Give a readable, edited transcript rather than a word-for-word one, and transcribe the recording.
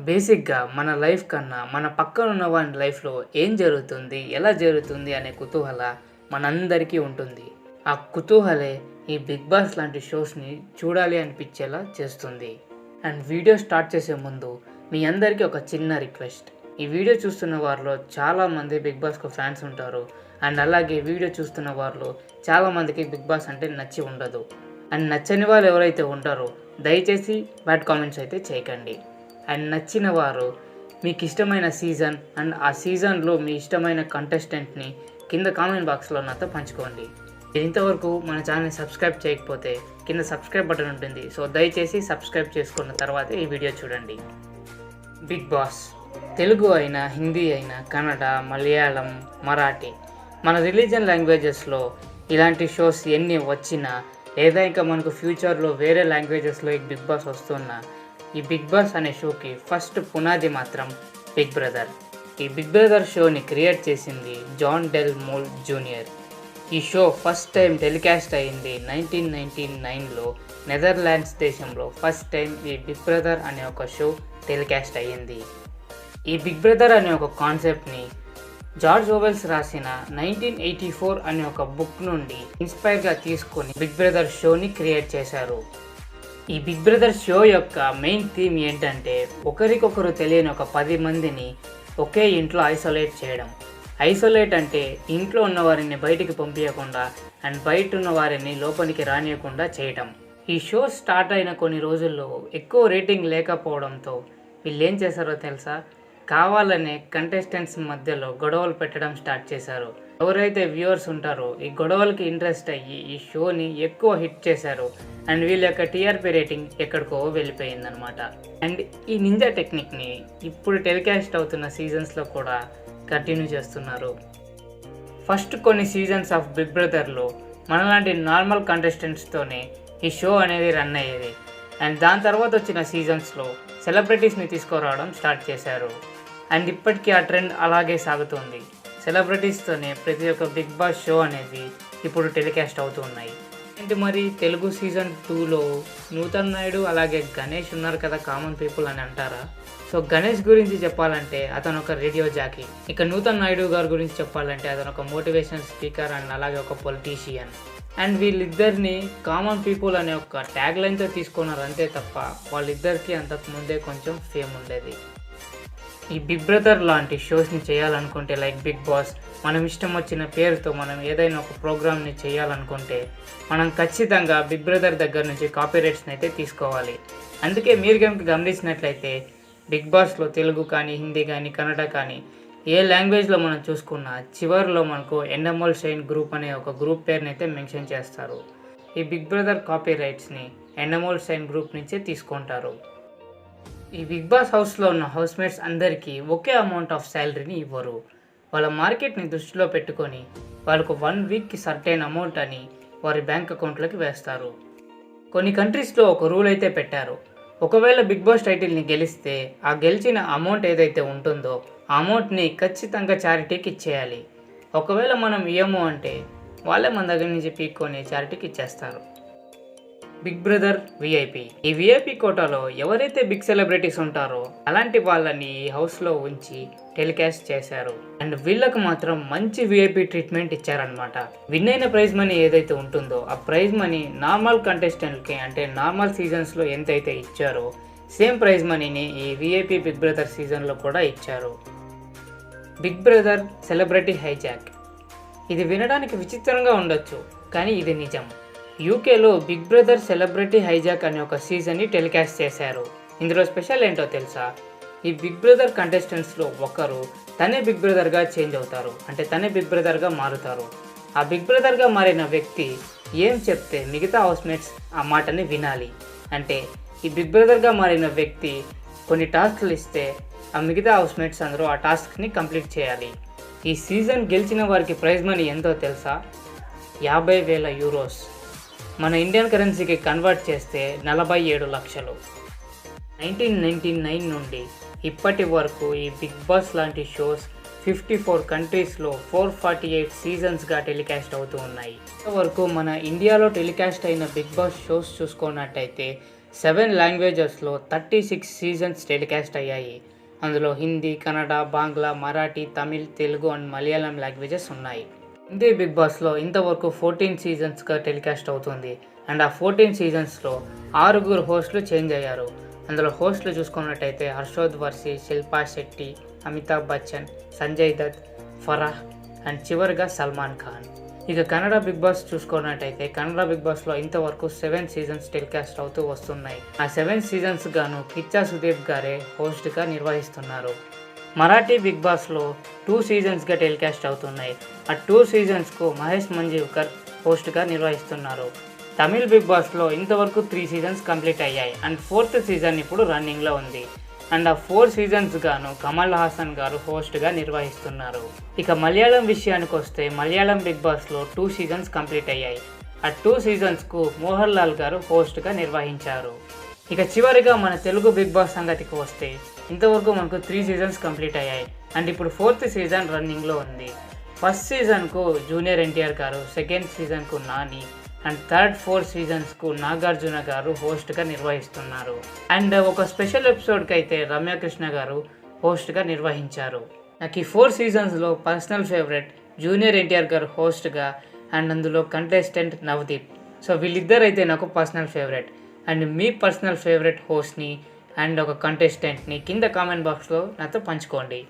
బేసిక్‌గా మన లైఫ్ కన్నా, మన పక్కన ఉన్న వాని లైఫ్‌లో ఏం జరుగుతుంది? ఎలా జరుగుతుంది? అనే కుతూహల మనందరికీ ఉంటుంది. ఆ కుతూహలే ఈ 'బిగ్ బాస్' లాంటి షోస్‌ని చూడాలి అనిపించేలా చేస్తుంది. అండ్ వీడియో స్టార్ట్ చేసే ముందు మీ అందరికీ ఒక చిన్న రిక్వెస్ట్. ఈ వీడియో చూస్తున్న వారిలో చాలామంది 'బిగ్ బాస్'కు ఫ్యాన్స్ ఉంటారు. అండ్ అలాగే వీడియో చూస్తున్న వారిలో చాలామందికి 'బిగ్ బాస్' అంటే నచ్చి ఉండదు. అండ్ నచ్చని వాళ్ళు ఎవరైతే ఉంటారో దయచేసి బ్యాడ్ కామెంట్స్ అయితే చేయకండి. అండ్ నచ్చిన వారు మీకు ఇష్టమైన సీజన్ అండ్ ఆ సీజన్లో మీ ఇష్టమైన కంటెస్టెంట్ని కింద కామెంట్ బాక్స్లో నాతో పంచుకోండి. ఇంతవరకు మన ఛానల్ని సబ్స్క్రైబ్ చేయకపోతే కింద సబ్స్క్రైబ్ బటన్ ఉంటుంది. సో దయచేసి సబ్స్క్రైబ్ చేసుకున్న తర్వాత ఈ వీడియో చూడండి. బిగ్ బాస్ తెలుగు అయినా, హిందీ అయినా, కన్నడ, మలయాళం, మరాఠీ మన రిలీజియన్ లాంగ్వేజెస్లో ఇలాంటి షోస్ ఎన్ని వచ్చినా, లేదా ఇంకా మనకు ఫ్యూచర్లో వేరే లాంగ్వేజెస్లో ఈ బిగ్ బాస్ వస్తున్నా, ఈ బిగ్ బాస్ అనే షోకి ఫస్ట్ పునాది మాత్రం బిగ్ బ్రదర్. ఈ బిగ్ బ్రదర్ షోని క్రియేట్ చేసింది జాన్ డెల్ మోల్ జూనియర్. ఈ షో ఫస్ట్ టైం టెలికాస్ట్ అయింది 1999లో నెదర్లాండ్స్ దేశంలో. ఫస్ట్ టైం ఈ బిగ్ బ్రదర్ అనే ఒక షో టెలికాస్ట్ అయ్యింది. ఈ బిగ్ బ్రదర్ అనే ఒక కాన్సెప్ట్ని జార్జ్ ఓవెల్స్ రాసిన 1984 అనే ఒక బుక్ నుండి ఇన్స్పైర్గా తీసుకొని బిగ్ బ్రదర్ షోని క్రియేట్ చేశారు. ఈ బిగ్ బ్రదర్ షో యొక్క మెయిన్ థీమ్ ఏంటంటే, ఒకరికొకరు తెలియని ఒక 10 మందిని ఒకే ఇంట్లో ఐసోలేట్ చేయడం. ఐసోలేట్ అంటే ఇంట్లో ఉన్న వారిని బయటికి పంపించకుండా అండ్ బయట ఉన్న వారిని లోపలికి రానియకుండా చేయడం. ఈ షో స్టార్ట్ అయిన కొన్ని రోజుల్లో ఎక్కువ రేటింగ్ లేకపోవడంతో వీళ్ళు ఏం చేశారో తెలుసా? కావాలనే కంటెస్టెంట్స్ మధ్యలో గొడవలు పెట్టడం స్టార్ట్ చేశారు. ఎవరైతే వ్యూవర్స్ ఉంటారో ఈ గొడవలకి ఇంట్రెస్ట్ అయ్యి ఈ షోని ఎక్కువ హిట్ చేశారు. అండ్ వీళ్ళ యొక్క టీఆర్పీ రేటింగ్ ఎక్కడికో వెళ్ళిపోయిందనమాట. అండ్ ఈ నింజా టెక్నిక్ని ఇప్పుడు టెలికాస్ట్ అవుతున్న సీజన్స్లో కూడా కంటిన్యూ చేస్తున్నారు. ఫస్ట్ కొన్ని సీజన్స్ ఆఫ్ బిగ్ బ్రదర్లో మనలాంటి నార్మల్ కంటెస్టెంట్స్తోనే ఈ షో అనేది రన్ అయ్యేది. అండ్ దాని తర్వాత వచ్చిన సీజన్స్లో సెలబ్రిటీస్ని తీసుకురావడం స్టార్ట్ చేశారు. అండ్ ఇప్పటికీ ఆ ట్రెండ్ అలాగే సాగుతుంది. సెలబ్రిటీస్తోనే ప్రతి ఒక్క బిగ్ బాస్ షో అనేది ఇప్పుడు టెలికాస్ట్ అవుతూ ఉన్నాయి. ఏంటి మరి తెలుగు సీజన్ 2లో నూతన్ నాయుడు అలాగే గణేష్ ఉన్నారు కదా కామన్ పీపుల్ అని అంటారా? సో గణేష్ గురించి చెప్పాలంటే అతను ఒక రేడియో జాకీ. ఇక నూతన్ నాయుడు గారి గురించి చెప్పాలంటే అతను ఒక మోటివేషన్ స్పీకర్ అండ్ అలాగే ఒక పొలిటీషియన్. అండ్ వీళ్ళిద్దరిని కామన్ పీపుల్ అనే ఒక ట్యాగ్ లైన్తో తీసుకున్నారు అంతే తప్ప వాళ్ళిద్దరికీ అంతకు ముందే కొంచెం ఫేమ్ ఉండేది. ఈ బిగ్ బ్రదర్ లాంటి షోస్ని చేయాలనుకుంటే లైక్ బిగ్ బాస్, మనం ఇష్టం వచ్చిన పేరుతో మనం ఏదైనా ఒక ప్రోగ్రామ్ని చేయాలనుకుంటే మనం ఖచ్చితంగా బిగ్ బ్రదర్ దగ్గర నుంచి కాపీరైట్స్ని అయితే తీసుకోవాలి. అందుకే మీరు కనుక గమనించినట్లయితే బిగ్ బాస్లో తెలుగు కానీ, హిందీ కానీ, కన్నడ కానీ ఏ లాంగ్వేజ్లో మనం చూసుకున్నా చివరిలో మనకు ఎండమోల్ షైన్ గ్రూప్ అనే ఒక గ్రూప్ పేరుని అయితే మెన్షన్ చేస్తారు. ఈ బిగ్ బ్రదర్ కాపీరైట్స్ని ఎండమోల్ షైన్ గ్రూప్ నుంచే తీసుకుంటారు. ఈ బిగ్ బాస్ హౌస్లో ఉన్న హౌస్మేట్స్ అందరికీ ఒకే అమౌంట్ ఆఫ్ శాలరీని ఇవ్వరు. వాళ్ళ మార్కెట్ని దృష్టిలో పెట్టుకొని వాళ్ళకు 1 వీక్కి సర్టైన్ అమౌంట్ అని వారి బ్యాంక్ అకౌంట్లోకి వేస్తారు. కొన్ని కంట్రీస్లో ఒక రూల్ అయితే పెట్టారు. ఒకవేళ బిగ్ బాస్ టైటిల్ని గెలిస్తే ఆ గెలిచిన అమౌంట్ ఏదైతే ఉంటుందో ఆ అమౌంట్ని ఖచ్చితంగా చారిటీకి ఇచ్చేయాలి. ఒకవేళ మనం ఇయ్యము అంటే వాళ్ళే మన దగ్గర నుంచి పీక్కొని చారిటీకి ఇచ్చేస్తారు. Big brother VIP. ఈ విఐపి కోటాలో ఎవరైతే బిగ్ సెలబ్రిటీస్ ఉంటారో అలాంటి వాళ్ళని ఈ హౌస్లో ఉంచి టెలికాస్ట్ చేశారు. అండ్ వీళ్ళకు మాత్రం మంచి విఐపి ట్రీట్మెంట్ ఇచ్చారనమాట. విన్ అయిన ప్రైజ్ మనీ ఏదైతే ఉంటుందో ఆ ప్రైజ్ మనీ నార్మల్ కంటెస్టెంట్కి అంటే నార్మల్ సీజన్స్లో ఎంతైతే ఇచ్చారో సేమ్ ప్రైజ్ మనీని ఈ విఐపి బిగ్ బ్రదర్ సీజన్లో కూడా ఇచ్చారు. Big brother celebrity hijack. ఇది వినడానికి విచిత్రంగా ఉండొచ్చు, కానీ ఇది నిజం. యూకేలో బిగ్ బ్రదర్ సెలబ్రిటీ హైజాక్ అనే ఒక సీజన్ని టెలికాస్ట్ చేశారు. ఇందులో స్పెషల్ ఏంటో తెలుసా? ఈ బిగ్ బ్రదర్ కంటెస్టెంట్స్లో ఒకరు తనే బిగ్ బ్రదర్గా చేంజ్ అవుతారు. అంటే తనే బిగ్ బ్రదర్గా మారుతారు. ఆ బిగ్ బ్రదర్గా మారిన వ్యక్తి ఏం చెప్తే మిగతా హౌస్మేట్స్ ఆ మాటని వినాలి. అంటే ఈ బిగ్ బ్రదర్గా మారిన వ్యక్తి కొన్ని టాస్క్లు ఇస్తే ఆ మిగతా హౌస్మేట్స్ అందరూ ఆ టాస్క్ని కంప్లీట్ చేయాలి. ఈ సీజన్ గెలిచిన వారికి ప్రైజ్ మనీ ఎంతో తెలుసా? 50,000 యూరోస్. మన ఇండియన్ కరెన్సీకి కన్వర్ట్ చేస్తే 47 లక్షలు. 1999 నుండి ఇప్పటి వరకు ఈ బిగ్ బాస్ లాంటి షోస్ 54 కంట్రీస్లో 448 సీజన్స్గా టెలికాస్ట్ అవుతూ ఉన్నాయి. ఇంతవరకు మన ఇండియాలో టెలికాస్ట్ అయిన బిగ్ బాస్ షోస్ చూసుకున్నట్టయితే 7 లాంగ్వేజెస్లో 36 సీజన్స్ టెలికాస్ట్ అయ్యాయి. అందులో హిందీ, కన్నడ, బాంగ్లా, మరాఠీ, తమిళ్, తెలుగు అండ్ మలయాళం లాంగ్వేజెస్ ఉన్నాయి. హిందీ బిగ్ బాస్లో ఇంతవరకు 14 సీజన్స్గా టెలికాస్ట్ అవుతుంది. అండ్ ఆ 14 సీజన్స్లో 6 హోస్టులు చేంజ్ అయ్యారు. అందులో హోస్టులు చూసుకున్నట్టయితే హర్షోద్ వర్సి, శిల్పా శెట్టి, అమితాబ్ బచ్చన్, సంజయ్ దత్, ఫరాహ్ అండ్ చివరిగా సల్మాన్ ఖాన్. ఇక కన్నడ బిగ్ బాస్ చూసుకున్నట్టయితే కన్నడ బిగ్ బాస్లో ఇంతవరకు 7 సీజన్స్ టెలికాస్ట్ అవుతూ వస్తున్నాయి. ఆ 7 సీజన్స్ గాను కిచ్చా సుదీప్ గారే హోస్ట్గా నిర్వహిస్తున్నారు. మరాఠీ బిగ్ బాస్లో 2 సీజన్స్గా టెలికాస్ట్ అవుతున్నాయి. ఆ 2 సీజన్స్కు మహేష్ మంజీవ్కర్ హోస్ట్గా నిర్వహిస్తున్నారు. తమిళ్ బిగ్ బాస్లో ఇంతవరకు 3 సీజన్స్ కంప్లీట్ అయ్యాయి అండ్ 4th సీజన్ ఇప్పుడు రన్నింగ్లో ఉంది. అండ్ ఆ 4 సీజన్స్ గాను కమల్ హాసన్ గారు హోస్ట్గా నిర్వహిస్తున్నారు. ఇక మలయాళం విషయానికి వస్తే మలయాళం బిగ్ బాస్లో 2 సీజన్స్ కంప్లీట్ అయ్యాయి. ఆ 2 సీజన్స్కు మోహన్ లాల్ గారు హోస్ట్గా నిర్వహించారు. ఇక చివరిగా మన తెలుగు బిగ్ బాస్ సంగతికి వస్తే ఇంతవరకు మనకు 3 సీజన్స్ కంప్లీట్ అయ్యాయి అండ్ ఇప్పుడు 4th సీజన్ రన్నింగ్లో ఉంది. First సీజన్కు junior NTR garu, second సీజన్కు నాని అండ్ థర్డ్ 4 సీజన్స్కు నాగార్జున గారు హోస్ట్గా నిర్వహిస్తున్నారు. అండ్ ఒక స్పెషల్ ఎపిసోడ్కి అయితే రమ్యకృష్ణ గారు హోస్ట్గా నిర్వహించారు. నాకు ఈ 4 సీజన్స్లో personal favourite junior NTR garu హోస్ట్గా అండ్ అందులో కంటెస్టెంట్ నవదీప్. సో వీళ్ళిద్దరైతే నాకు పర్సనల్ ఫేవరెట్. అండ్ మీ పర్సనల్ ఫేవరెట్ హోస్ట్ని అండ్ ఒక కంటెస్టెంట్ని కింద కామెంట్ బాక్స్లో నాతో పంచుకోండి.